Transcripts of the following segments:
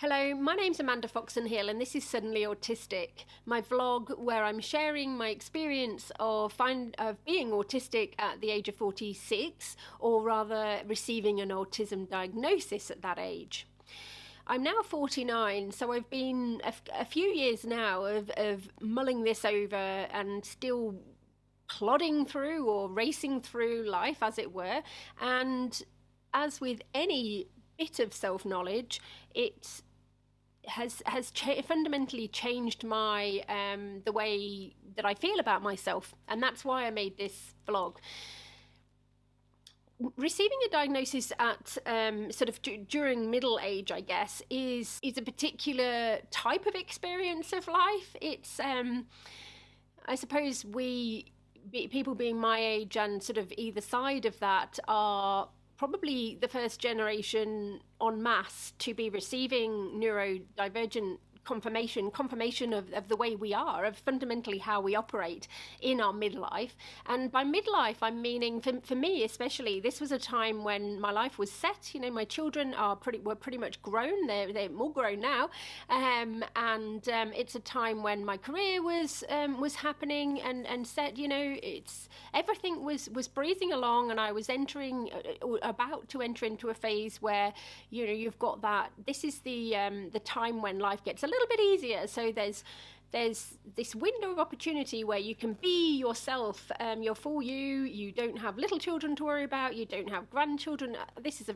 Hello, my name's Amanda Foxon-Hill and this is Suddenly Autistic, my vlog where I'm sharing my experience of being autistic at the age of 46, or rather receiving an autism diagnosis at that age. I'm now 49, so I've been a few years now of mulling this over and still plodding through or racing through life, as it were. And as with any bit of self-knowledge, it has fundamentally changed my the way that I feel about myself, and that's why I made this vlog. Receiving a diagnosis at sort of during middle age, I guess, is a particular type of experience of life. It's I suppose people being my age and sort of either side of that are probably the first generation en masse to be receiving neurodivergent confirmation of the way we are, of fundamentally how we operate in our midlife. And by midlife, I'm meaning, for me especially, this was a time when my life was set. You know, my children were pretty much grown. They're more grown now, and it's a time when my career was happening and set. You know, everything was breezing along, and I was about to enter into a phase where, you know, you've got that. This is the time when life gets a little bit easier. So there's this window of opportunity where you can be yourself. You're full you don't have little children to worry about, you don't have grandchildren. This is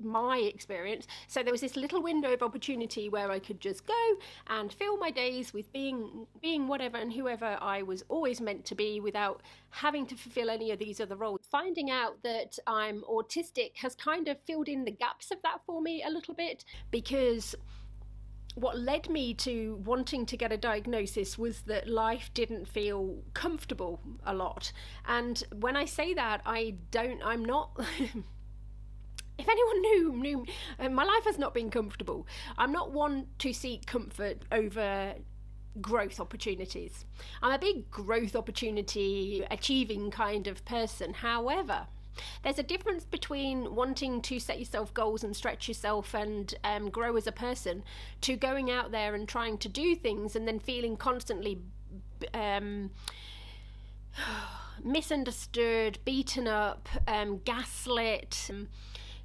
my experience. So there was this little window of opportunity where I could just go and fill my days with being whatever and whoever I was always meant to be, without having to fulfill any of these other roles. Finding out that I'm autistic has kind of filled in the gaps of that for me a little bit, because what led me to wanting to get a diagnosis was that life didn't feel comfortable a lot. And when I say that, I'm not if anyone knew my life has not been comfortable. I'm not one to seek comfort over growth opportunities. I'm a big growth opportunity achieving kind of person. However, there's a difference between wanting to set yourself goals and stretch yourself and grow as a person, to going out there and trying to do things and then feeling constantly misunderstood, beaten up, gaslit,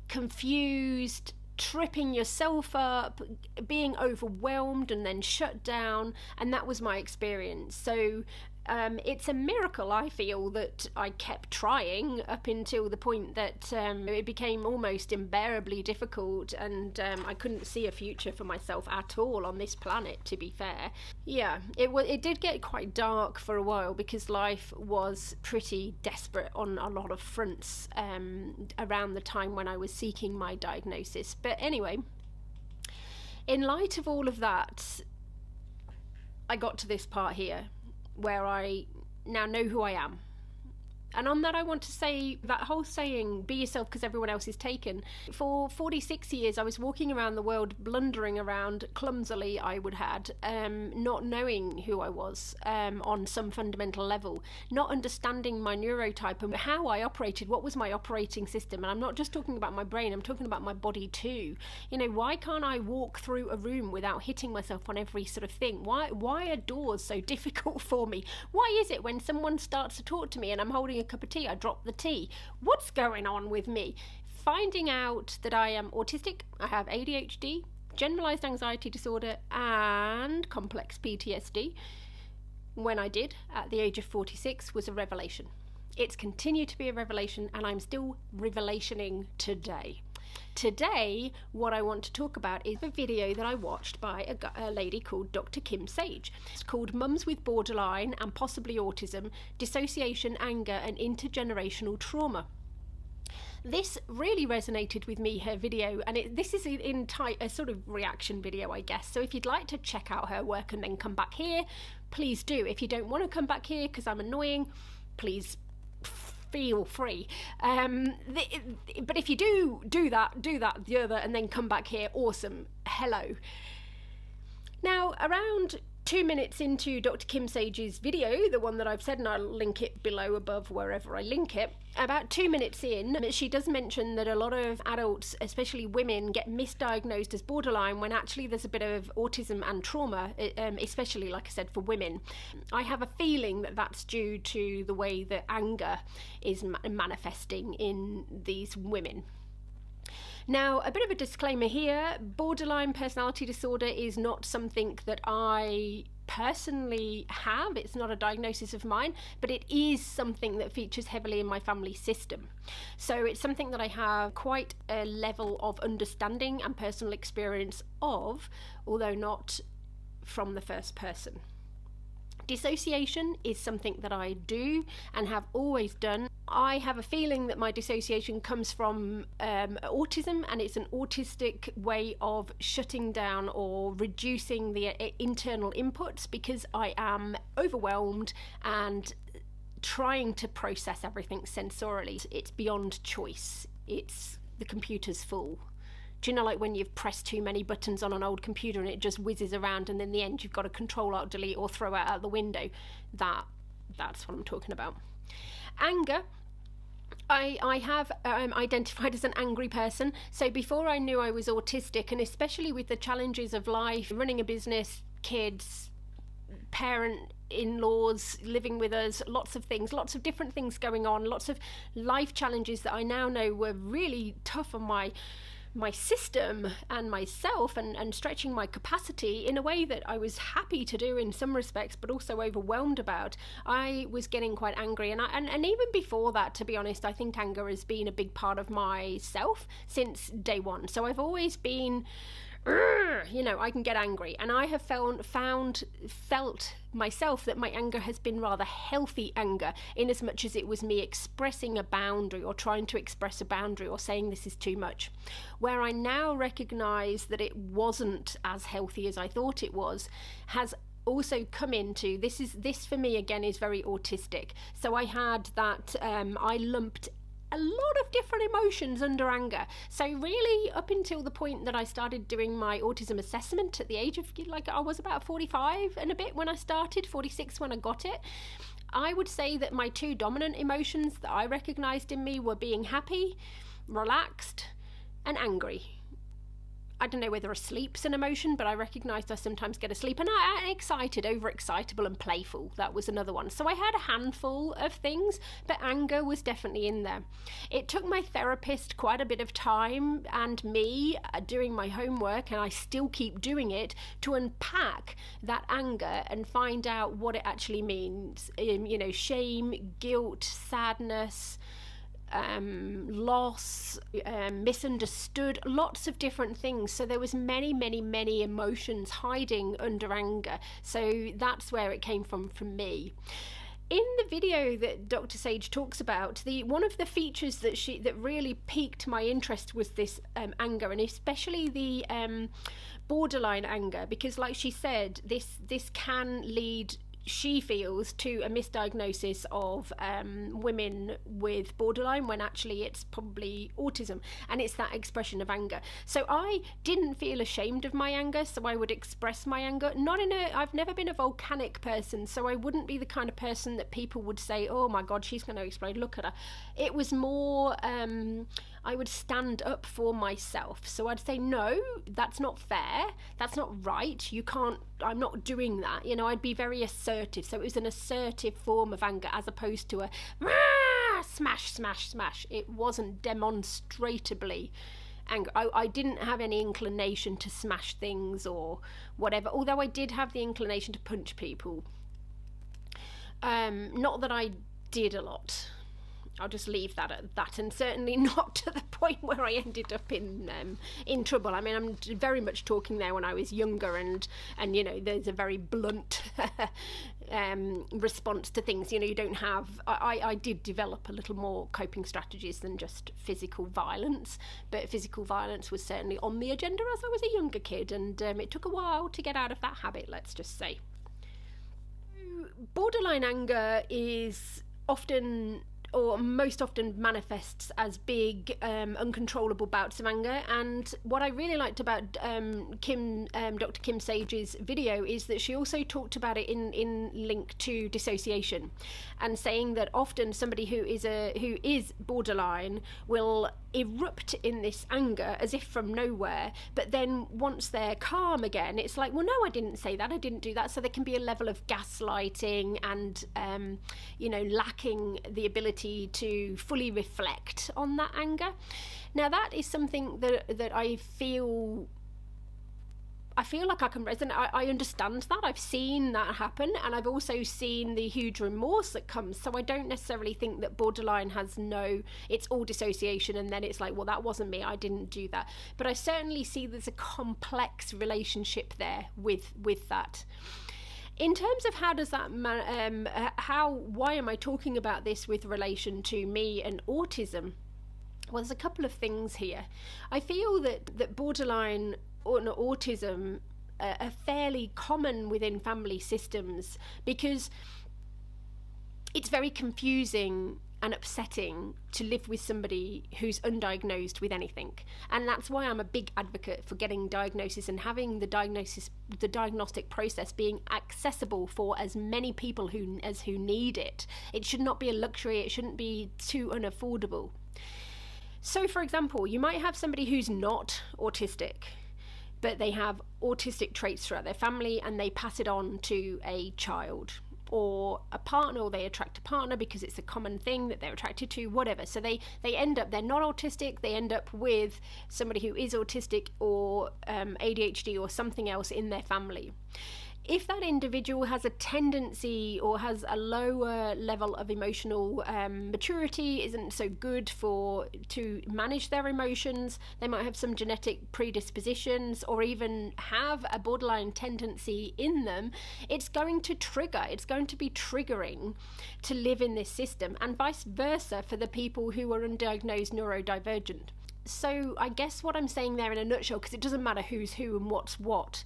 confused, tripping yourself up, being overwhelmed and then shut down. And that was my experience. So it's a miracle, I feel, that I kept trying up until the point that it became almost unbearably difficult, and I couldn't see a future for myself at all on this planet, to be fair. Yeah, it did get quite dark for a while, because life was pretty desperate on a lot of fronts around the time when I was seeking my diagnosis. But anyway, in light of all of that, I got to this part here where I now know who I am. And on that, I want to say that whole saying, be yourself because everyone else is taken. For 46 years, I was walking around the world, blundering around clumsily, I would had, not knowing who I was on some fundamental level, not understanding my neurotype and how I operated, what was my operating system. And I'm not just talking about my brain, I'm talking about my body too. You know, why can't I walk through a room without hitting myself on every sort of thing? Why are doors so difficult for me? Why is it when someone starts to talk to me and I'm holding a cup of tea, I drop the tea? What's going on with me? Finding out that I am autistic, I have ADHD, generalized anxiety disorder, and complex PTSD, when I did at the age of 46, was a revelation. It's continued to be a revelation, and I'm still revelationing today. Today, what I want to talk about is a video that I watched by a lady called Dr. Kim Sage. It's called Mums with Borderline and Possibly Autism, Dissociation, Anger and Intergenerational Trauma. This really resonated with me, her video, and this is a sort of reaction video, I guess. So if you'd like to check out her work and then come back here, please do. If you don't want to come back here because I'm annoying, please feel free. But if you do that the other and then come back here, awesome. Hello. Now, around 2 minutes into Dr. Kim Sage's video, the one that I've said, and I'll link it below, above, wherever I link it, about 2 minutes in, she does mention that a lot of adults, especially women, get misdiagnosed as borderline when actually there's a bit of autism and trauma, especially, like I said, for women. I have a feeling that that's due to the way that anger is manifesting in these women. Now, a bit of a disclaimer here, borderline personality disorder is not something that I personally have. It's not a diagnosis of mine, but it is something that features heavily in my family system. So it's something that I have quite a level of understanding and personal experience of, although not from the first person. Dissociation is something that I do and have always done. I have a feeling that my dissociation comes from autism, and it's an autistic way of shutting down or reducing the internal inputs because I am overwhelmed and trying to process everything sensorially. It's beyond choice. It's the computer's full. Do you know, like when you've pressed too many buttons on an old computer and it just whizzes around, and in the end you've got to Control-Alt-Delete or throw it out the window? That's what I'm talking about. Anger. I have identified as an angry person. So before I knew I was autistic, and especially with the challenges of life, running a business, kids, in-laws living with us, lots of things, lots of different things going on, lots of life challenges that I now know were really tough on my system and myself, and stretching my capacity in a way that I was happy to do in some respects, but also overwhelmed about. I was getting quite angry, and even before that, to be honest, I think anger has been a big part of myself since day one. So I've always been, I can get angry, and I have felt myself that my anger has been rather healthy anger, in as much as it was me expressing a boundary or trying to express a boundary or saying this is too much. Where I now recognise that it wasn't as healthy as I thought it was, has also come into this for me again is very autistic. So I had that I lumped a lot of different emotions under anger. So really, up until the point that I started doing my autism assessment at the age of, I was about 45 and a bit when I started, 46 when I got it, I would say that my two dominant emotions that I recognised in me were being happy, relaxed, and angry. I don't know whether asleep's an emotion, but I recognised I sometimes get asleep. And I'm excited, overexcitable and playful. That was another one. So I had a handful of things, but anger was definitely in there. It took my therapist quite a bit of time and me doing my homework, and I still keep doing it, to unpack that anger and find out what it actually means. Shame, guilt, sadness, loss, misunderstood, lots of different things. So there was many emotions hiding under anger. So that's where it came from me. In the video that Dr. Sage talks about, one of the features that really piqued my interest was this anger, and especially the borderline anger, because like she said, this can lead, she feels, to a misdiagnosis of women with borderline, when actually it's probably autism, and it's that expression of anger. So I didn't feel ashamed of my anger, so I would express my anger. I've never been a volcanic person, so I wouldn't be the kind of person that people would say, oh my god, she's going to explode, look at her. It was more I would stand up for myself. So I'd say, no, that's not fair, that's not right, you can't, I'm not doing that. I'd be very assertive. So it was an assertive form of anger, as opposed to a smash. It wasn't demonstrably anger. I didn't have any inclination to smash things or whatever, although I did have the inclination to punch people. Not that I did a lot. I'll just leave that at that, and certainly not to the point where I ended up in trouble. I mean, I'm very much talking there when I was younger, and there's a very blunt response to things. You don't have. I did develop a little more coping strategies than just physical violence, but physical violence was certainly on the agenda as I was a younger kid, and it took a while to get out of that habit, let's just say. Borderline anger is often or most often manifests as big, uncontrollable bouts of anger. And what I really liked about Dr. Kim Sage's video is that she also talked about it in link to dissociation, and saying that often somebody who is borderline will erupt in this anger as if from nowhere, but then once they're calm again, it's like, well, no, I didn't say that, I didn't do that. So there can be a level of gaslighting and lacking the ability to fully reflect on that anger. Now that is something that I feel like I can resonate. I understand that. I've seen that happen, and I've also seen the huge remorse that comes. So I don't necessarily think that borderline it's all dissociation and then it's like, well, that wasn't me, I didn't do that. But I certainly see there's a complex relationship there with that. In terms of how does that, why am I talking about this with relation to me and autism? Well, there's a couple of things here. I feel that borderline or autism are fairly common within family systems, because it's very confusing and upsetting to live with somebody who's undiagnosed with anything. And that's why I'm a big advocate for getting diagnosis and having the diagnostic process being accessible for as many people who need it. It should not be a luxury, it shouldn't be too unaffordable. So for example, you might have somebody who's not autistic, but they have autistic traits throughout their family and they pass it on to a child or a partner, or they attract a partner because it's a common thing that they're attracted to, whatever. So they end up, they're not autistic, they end up with somebody who is autistic or ADHD or something else in their family. If that individual has a tendency or has a lower level of emotional maturity, isn't so good to manage their emotions, they might have some genetic predispositions or even have a borderline tendency in them, it's going to be triggering to live in this system, and vice versa for the people who are undiagnosed neurodivergent. So I guess what I'm saying there in a nutshell, because it doesn't matter who's who and what's what,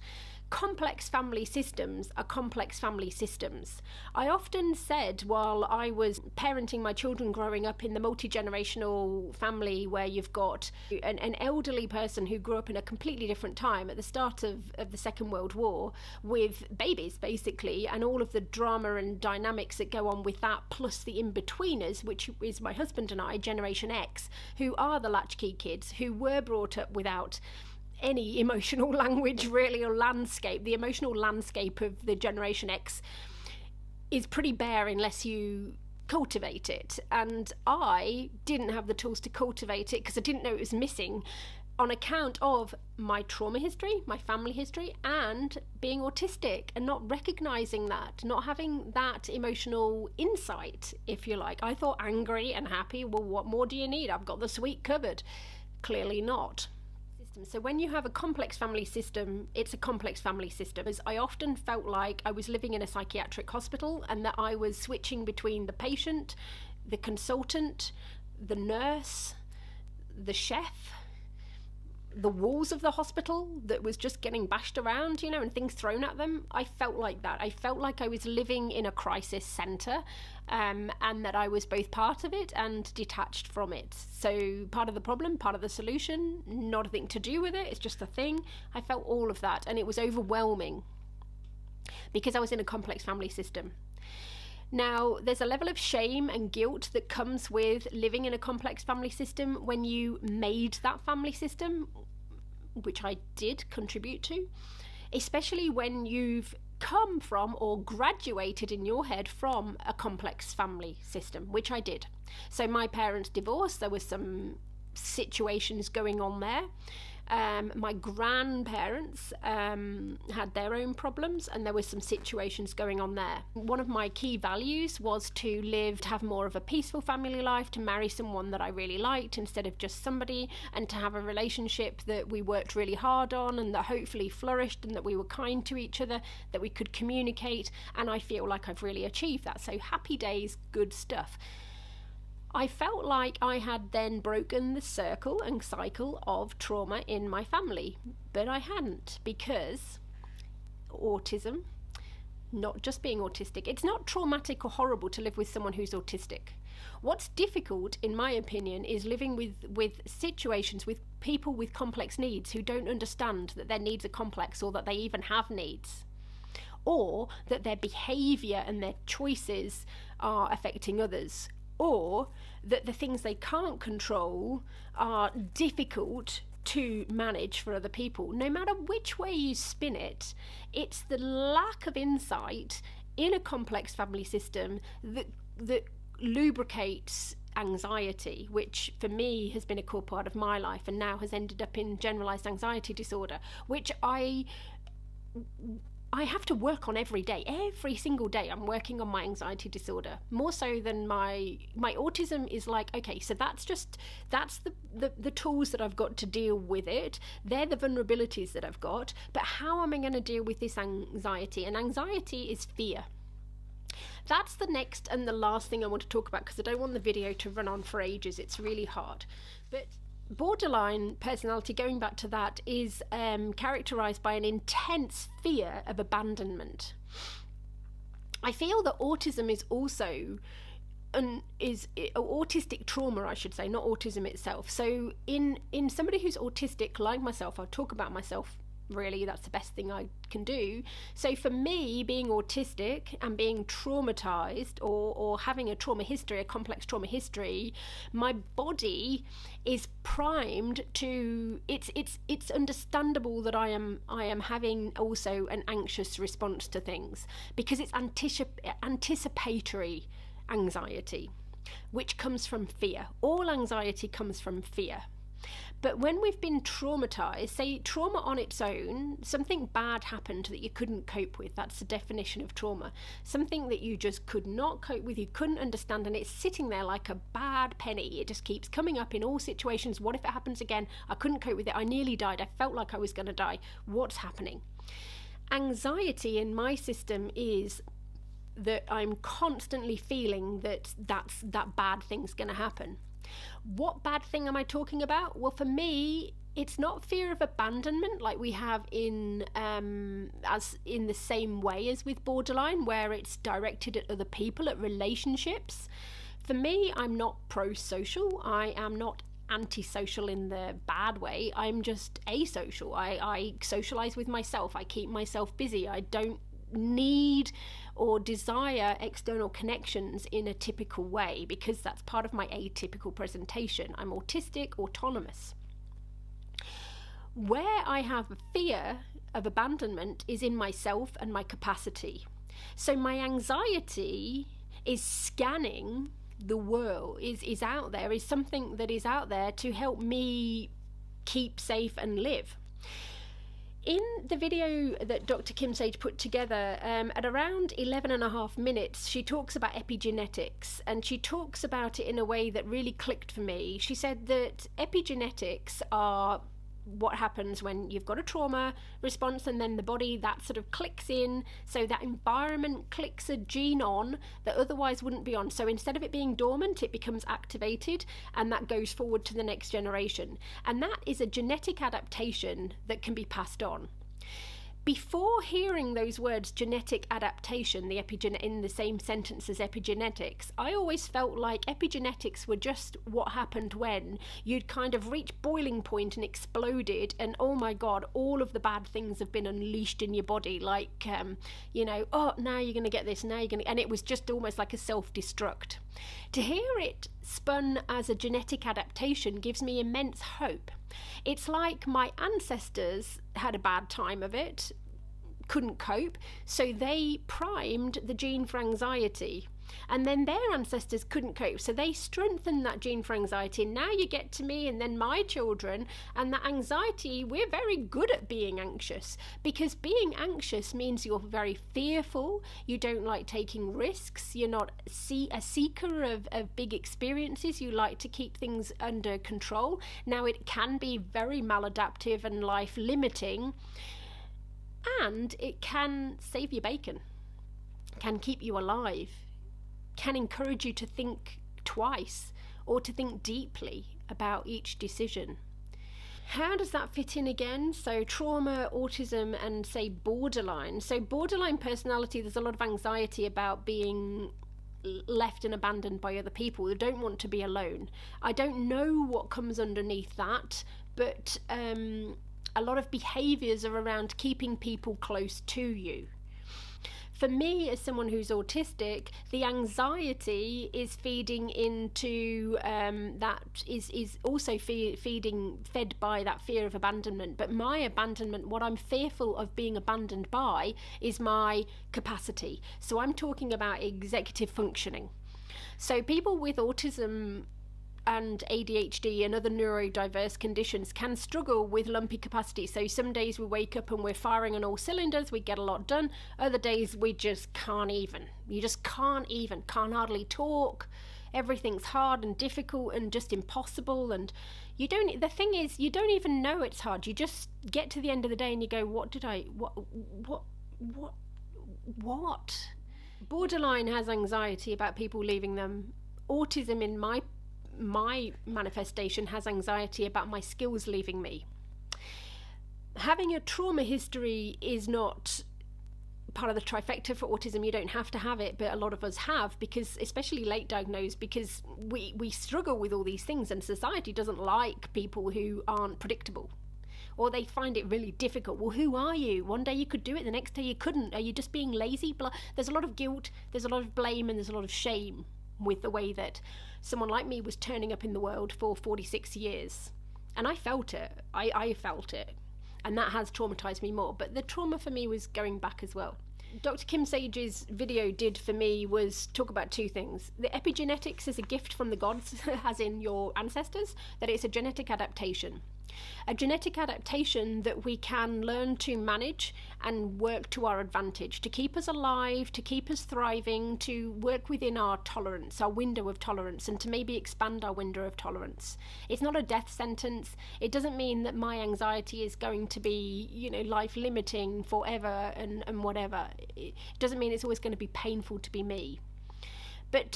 complex family systems are complex family systems. I often said, while I was parenting my children growing up in the multi-generational family where you've got an elderly person who grew up in a completely different time at the start of the Second World War with babies basically, and all of the drama and dynamics that go on with that, plus the in-betweeners, which is my husband and I, Generation X, who are the latchkey kids who were brought up without any emotional language really, or landscape. The emotional landscape of the Generation X is pretty bare unless you cultivate it, and I didn't have the tools to cultivate it because I didn't know it was missing on account of my trauma history, my family history, and being autistic and not recognizing that, not having that emotional insight, if you like. I thought angry and happy, well, what more do you need? I've got the suite covered. Clearly not. So when you have a complex family system, it's a complex family system. As I often felt like I was living in a psychiatric hospital and that I was switching between the patient, the consultant, the nurse, the chef, the walls of the hospital that was just getting bashed around, and things thrown at them. I felt like that. I felt like I was living in a crisis centre, and that I was both part of it and detached from it. So part of the problem, part of the solution, not a thing to do with it, it's just a thing. I felt all of that, and it was overwhelming because I was in a complex family system. Now, there's a level of shame and guilt that comes with living in a complex family system when you made that family system, which I did contribute to, especially when you've come from or graduated in your head from a complex family system, which I did. So my parents divorced, there was some situations going on there. My grandparents had their own problems, and there were some situations going on there. One of my key values was to have more of a peaceful family life, to marry someone that I really liked instead of just somebody, and to have a relationship that we worked really hard on and that hopefully flourished, and that we were kind to each other, that we could communicate, and I feel like I've really achieved that. So happy days, good stuff. I felt like I had then broken the circle and cycle of trauma in my family, but I hadn't, because autism, not just being autistic, it's not traumatic or horrible to live with someone who's autistic. What's difficult, in my opinion, is living with situations with people with complex needs who don't understand that their needs are complex, or that they even have needs, or that their behaviour and their choices are affecting others, or that the things they can't control are difficult to manage for other people. No matter which way you spin it, it's the lack of insight in a complex family system that lubricates anxiety, which for me has been a core part of my life and now has ended up in generalized anxiety disorder, which I have to work on every day. Every single day I'm working on my anxiety disorder, more so than my autism. Is like, okay, so that's the tools that I've got to deal with it. They're the vulnerabilities that I've got, but how am I going to deal with this anxiety? And anxiety is fear. That's the next and the last thing I want to talk about, because I don't want the video to run on for ages. It's really hard. But borderline personality, going back to that, is characterized by an intense fear of abandonment. I feel that autism is also autistic trauma, I should say, not autism itself. So in somebody who's autistic like myself, I'll talk about myself, really, that's the best thing I can do. So for me, being autistic and being traumatized, or having a trauma history, a complex trauma history, my body is primed to, it's understandable that I am having also an anxious response to things, because it's anticipatory anxiety, which comes from fear. All anxiety comes from fear. But when we've been traumatized, say trauma on its own, something bad happened that you couldn't cope with, that's the definition of trauma. Something that you just could not cope with, you couldn't understand, and it's sitting there like a bad penny. It just keeps coming up in all situations. What if it happens again? I couldn't cope with it. I nearly died. I felt like I was going to die. What's happening? Anxiety in my system is that I'm constantly feeling that bad thing's going to happen. What bad thing am I talking about? Well, for me, it's not fear of abandonment like we have in the same way as with borderline, where it's directed at other people, at relationships. For me, I'm not pro-social. I am not antisocial in the bad way. I'm just asocial. I socialize with myself. I keep myself busy. I don't need or desire external connections in a typical way, because that's part of my atypical presentation. I'm autistic, autonomous. Where I have a fear of abandonment is in myself and my capacity. So my anxiety is scanning the world, is out there, is something that is out there to help me keep safe and live. In the video that Dr. Kim Sage put together, at around 11.5 minutes, she talks about epigenetics, and she talks about it in a way that really clicked for me. She said that epigenetics are what happens when you've got a trauma response, and then the body, that sort of clicks in, so that environment clicks a gene on that otherwise wouldn't be on. So instead of it being dormant, it becomes activated, and that goes forward to the next generation. And that is a genetic adaptation that can be passed on. Before hearing those words, genetic adaptation, in the same sentence as epigenetics, I always felt like epigenetics were just what happened when you'd kind of reached boiling point and exploded, and oh my God, all of the bad things have been unleashed in your body, like, oh, now you're going to get this, and it was just almost like a self-destruct. To hear it spun as a genetic adaptation gives me immense hope. It's like my ancestors had a bad time of it, couldn't cope, so they primed the gene for anxiety. And then their ancestors couldn't cope, so they strengthened that gene for anxiety. And now you get to me and then my children, and that anxiety, we're very good at being anxious, because being anxious means you're very fearful, you don't like taking risks, you're not a seeker of big experiences, you like to keep things under control. Now it can be very maladaptive and life limiting, and it can save your bacon, can keep you alive, can encourage you to think twice or to think deeply about each decision. How does that fit in again? So trauma, autism, and say borderline. So borderline personality, there's a lot of anxiety about being left and abandoned by other people, that don't want to be alone. I don't know what comes underneath that, but a lot of behaviours are around keeping people close to you. For me, as someone who's autistic, the anxiety is feeding into that is also fed by that fear of abandonment. But my abandonment, what I'm fearful of being abandoned by, is my capacity. So I'm talking about executive functioning. So people with autism and ADHD and other neurodiverse conditions can struggle with lumpy capacity. So some days we wake up and we're firing on all cylinders, we get a lot done. Other days we just can't even. You just can't hardly talk. Everything's hard and difficult and just impossible. And the thing is, you don't even know it's hard. You just get to the end of the day and you go, what? Borderline has anxiety about people leaving them. Autism, in my manifestation, has anxiety about my skills leaving me. Having a trauma history is not part of the trifecta for autism. You don't have to have it, but a lot of us have, because especially late diagnosed, because we struggle with all these things, and society doesn't like people who aren't predictable, or they find it really difficult. Well, who are you? One day you could do it, the next day you couldn't. Are you just being lazy? There's a lot of guilt, there's a lot of blame, and there's a lot of shame with the way that someone like me was turning up in the world for 46 years. And I felt it. I felt it. And that has traumatized me more. But the trauma for me was going back as well. Dr. Kim Sage's video did for me was talk about two things. The epigenetics is a gift from the gods, as in your ancestors, that it's a genetic adaptation. A genetic adaptation that we can learn to manage and work to our advantage, to keep us alive, to keep us thriving, to work within our tolerance, our window of tolerance, and to maybe expand our window of tolerance. It's not a death sentence. It doesn't mean that my anxiety is going to be, life limiting forever and whatever. It doesn't mean it's always going to be painful to be me. But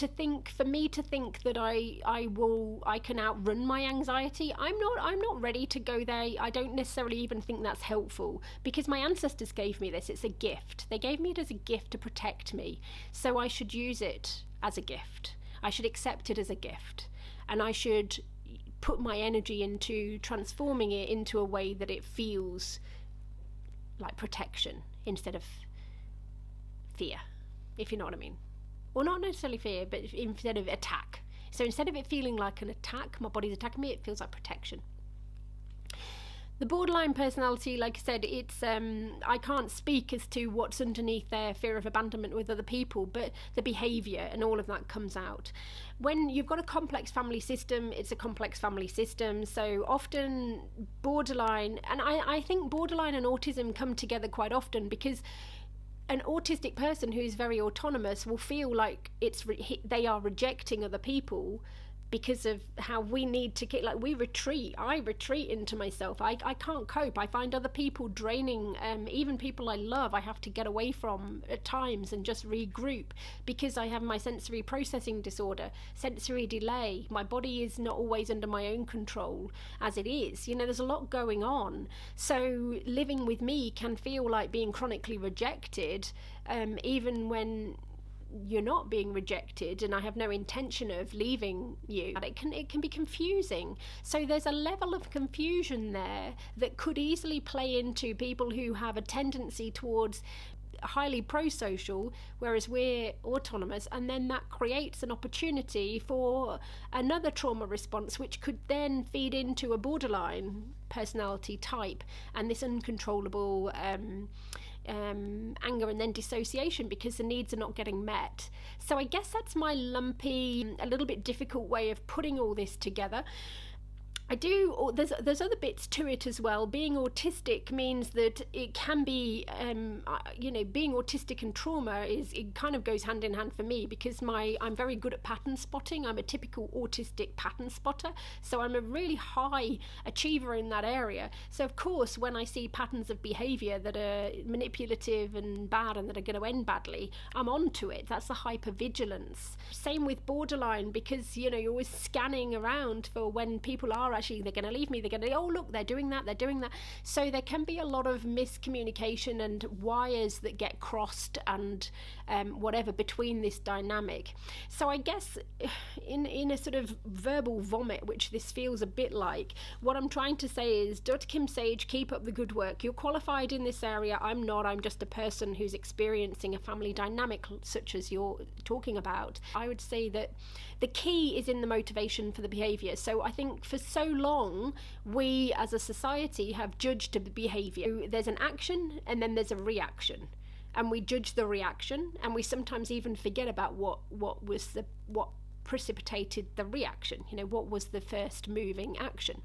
for me to think that I can outrun my anxiety, I'm not ready to go there. I don't necessarily even think that's helpful, because my ancestors gave me this. It's a gift. They gave me it as a gift to protect me. So I should use it as a gift. I should accept it as a gift. And I should put my energy into transforming it into a way that it feels like protection instead of fear, if you know what I mean. Well, not necessarily fear, but instead of attack. So instead of it feeling like an attack, my body's attacking me, it feels like protection. The borderline personality, like I said, it's I can't speak as to what's underneath their fear of abandonment with other people, but the behaviour and all of that comes out. When you've got a complex family system, it's a complex family system. So often borderline, and I think borderline and autism come together quite often, because an autistic person who's very autonomous will feel like they are rejecting other people because of how we need to get, I retreat into myself. I can't cope. I find other people draining, even people I love I have to get away from at times and just regroup, because I have my sensory processing disorder, sensory delay. My body is not always under my own control as it is. There's a lot going on. So living with me can feel like being chronically rejected, even when you're not being rejected, and I have no intention of leaving you. It can be confusing. So there's a level of confusion there that could easily play into people who have a tendency towards highly pro-social, whereas we're autonomous, and then that creates an opportunity for another trauma response, which could then feed into a borderline personality type and this uncontrollable anger and then dissociation, because the needs are not getting met. So I guess that's my lumpy, a little bit difficult way of putting all this together. There's other bits to it as well. Being autistic means that it can be, being autistic and trauma it kind of goes hand in hand for me, because I'm very good at pattern spotting. I'm a typical autistic pattern spotter, so I'm a really high achiever in that area. So of course, when I see patterns of behaviour that are manipulative and bad and that are going to end badly, I'm onto it. That's the hypervigilance. Same with borderline, because you're always scanning around for when people are are actually, they're going to leave me, they're going to, oh look, they're doing that. So there can be a lot of miscommunication and wires that get crossed and whatever between this dynamic. So I guess in a sort of verbal vomit, which this feels a bit like, what I'm trying to say is, Dr. Kim Sage, keep up the good work. You're qualified in this area. I'm not. I'm just a person who's experiencing a family dynamic such as you're talking about. I would say that the key is in the motivation for the behaviour. So I think for so long, we as a society have judged the behaviour. There's an action and then there's a reaction. And we judge the reaction, and we sometimes even forget about what precipitated the reaction. You know, what was the first moving action.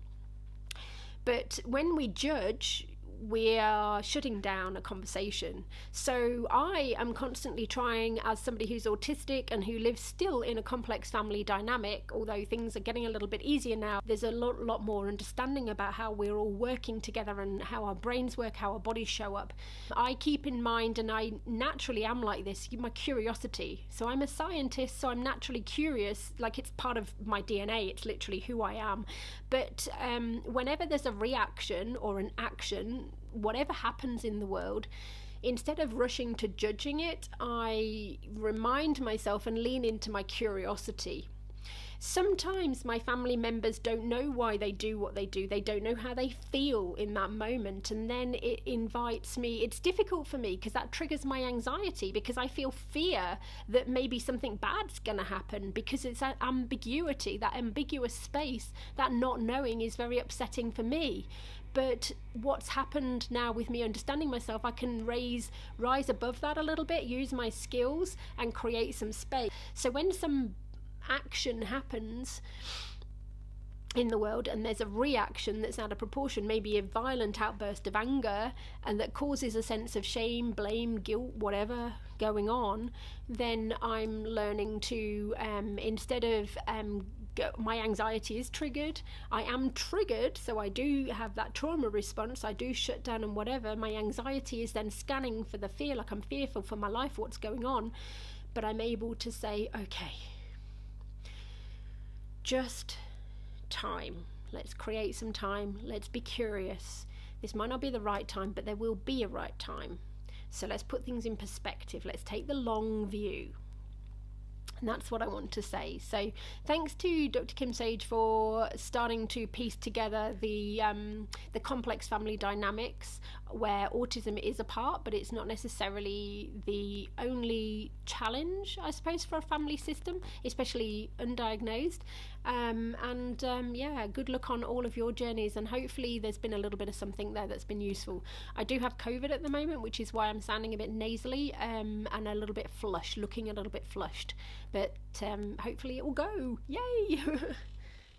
But when we judge, we are shutting down a conversation. So I am constantly trying, as somebody who's autistic and who lives still in a complex family dynamic, although things are getting a little bit easier now, there's a lot more understanding about how we're all working together and how our brains work, how our bodies show up. I keep in mind, and I naturally am like this, my curiosity. So I'm a scientist, so I'm naturally curious, like it's part of my DNA, it's literally who I am. But whenever there's a reaction or an action, whatever happens in the world, instead of rushing to judging it, I remind myself and lean into my curiosity. Sometimes my family members don't know why they do what they do. They don't know how they feel in that moment. And then it invites me. It's difficult for me because that triggers my anxiety, because I feel fear that maybe something bad's going to happen, because it's that ambiguity, that ambiguous space, that not knowing is very upsetting for me. But what's happened now with me understanding myself, I can rise above that a little bit, use my skills and create some space. So when some action happens in the world and there's a reaction that's out of proportion, maybe a violent outburst of anger, and that causes a sense of shame, blame, guilt, whatever going on, then I'm learning to instead of my anxiety is triggered, I am triggered, so I do have that trauma response, I do shut down and whatever, my anxiety is then scanning for the fear, like I'm fearful for my life, what's going on, but I'm able to say, okay, just time. Let's create some time. Let's be curious. This might not be the right time, but there will be a right time. So let's put things in perspective. Let's take the long view. And that's what I want to say. So thanks to Dr. Kim Sage for starting to piece together the complex family dynamics where autism is a part, but it's not necessarily the only challenge, I suppose, for a family system, especially undiagnosed. Yeah, good luck on all of your journeys, and hopefully there's been a little bit of something there that's been useful. I do have COVID at the moment, which is why I'm sounding a bit nasally and a little bit flushed, looking a little bit flushed, but hopefully it will go. Yay!